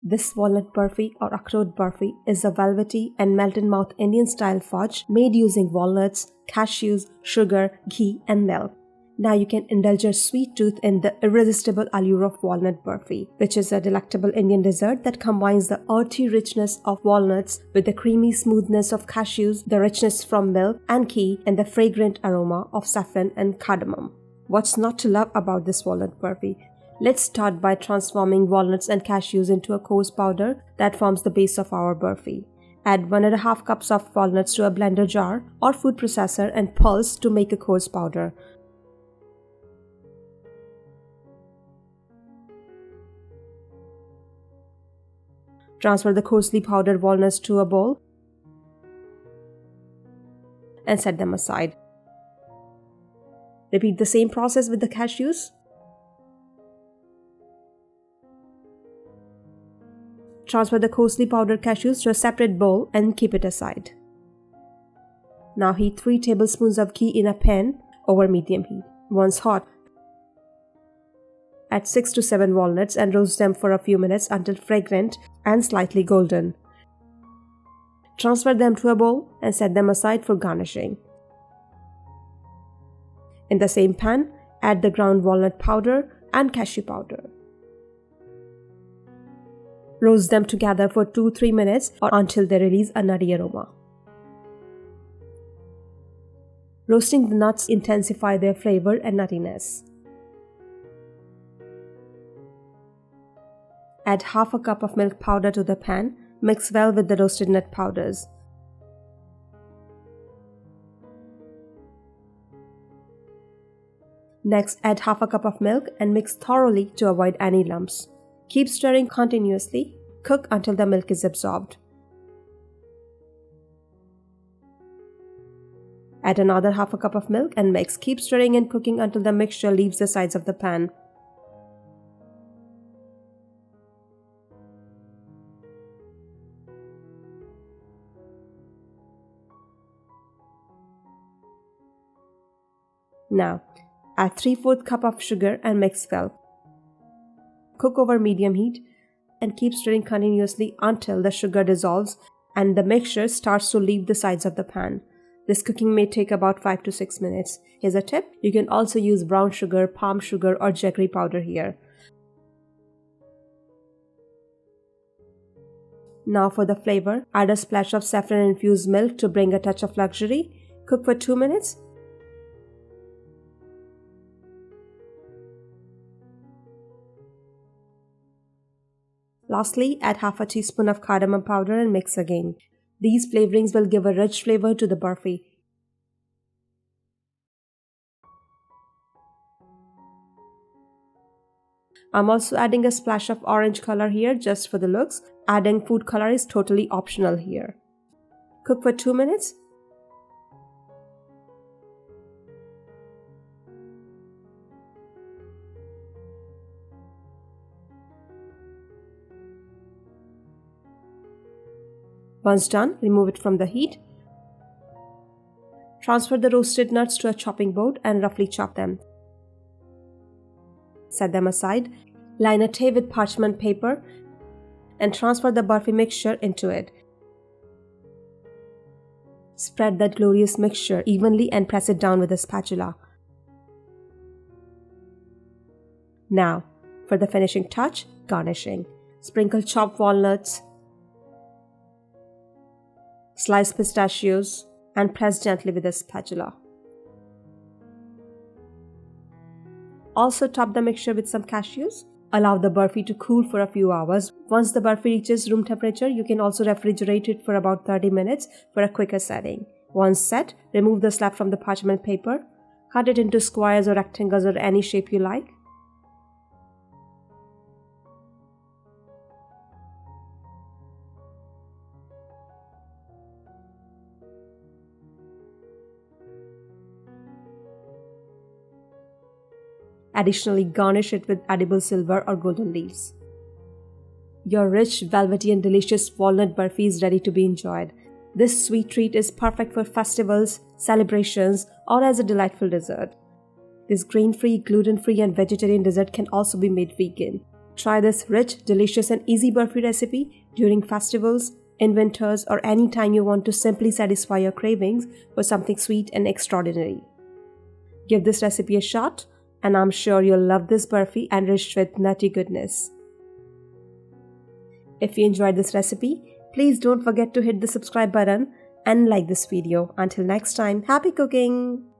This walnut burfi or Akhrot Burfi is a velvety and melt-in-mouth Indian-style fudge made using walnuts, cashews, sugar, ghee, and milk. Now you can indulge your sweet tooth in the irresistible allure of Walnut Burfi, which is a delectable Indian dessert that combines the earthy richness of walnuts with the creamy smoothness of cashews, the richness from milk and ghee, and the fragrant aroma of saffron and cardamom. What's not to love about this Walnut Burfi? Let's start by transforming walnuts and cashews into a coarse powder that forms the base of our burfi. Add 1.5 cups of walnuts to a blender jar or food processor and pulse to make a coarse powder. Transfer the coarsely powdered walnuts to a bowl and set them aside. Repeat the same process with the cashews. Transfer the coarsely powdered cashews to a separate bowl and keep it aside. Now heat 3 tablespoons of ghee in a pan over medium heat. Once hot, add 6 to 7 walnuts and roast them for a few minutes until fragrant and slightly golden. Transfer them to a bowl and set them aside for garnishing. In the same pan, add the ground walnut powder and cashew powder. Roast them together for 2-3 minutes or until they release a nutty aroma. Roasting the nuts intensify their flavor and nuttiness. Add half a cup of milk powder to the pan. Mix well with the roasted nut powders. Next, add half a cup of milk and mix thoroughly to avoid any lumps. Keep stirring continuously. Cook until the milk is absorbed. Add another half a cup of milk and mix. Keep stirring and cooking until the mixture leaves the sides of the pan. Now, add 3/4 cup of sugar and mix well. Cook over medium heat and keep stirring continuously until the sugar dissolves and the mixture starts to leave the sides of the pan. This cooking may take about 5 to 6 minutes. Here's a tip: you can also use brown sugar, palm sugar, or jaggery powder here. Now for the flavor, add a splash of saffron-infused milk to bring a touch of luxury. Cook for 2 minutes. Lastly, add half a teaspoon of cardamom powder and mix again. These flavorings will give a rich flavor to the burfi. I'm also adding a splash of orange color here just for the looks. Adding food color is totally optional here. Cook for 2 minutes. Once done, remove it from the heat. Transfer the roasted nuts to a chopping board and roughly chop them. Set them aside. Line a tray with parchment paper and transfer the burfi mixture into it. Spread that glorious mixture evenly and press it down with a spatula. Now, for the finishing touch, garnishing. Sprinkle chopped walnuts, slice pistachios, and press gently with a spatula. Also top the mixture with some cashews. Allow the burfi to cool for a few hours. Once the burfi reaches room temperature, you can also refrigerate it for about 30 minutes for a quicker setting. Once set, remove the slab from the parchment paper. Cut it into squares or rectangles or any shape you like. Additionally, garnish it with edible silver or golden leaves. Your rich, velvety and delicious walnut burfi is ready to be enjoyed. This sweet treat is perfect for festivals, celebrations, or as a delightful dessert. This grain-free, gluten-free and vegetarian dessert can also be made vegan. Try this rich, delicious and easy burfi recipe during festivals, in winters or any time you want to simply satisfy your cravings for something sweet and extraordinary. Give this recipe a shot and I'm sure you'll love this burfi enriched with nutty goodness. If you enjoyed this recipe, please don't forget to hit the subscribe button and like this video. Until next time, happy cooking!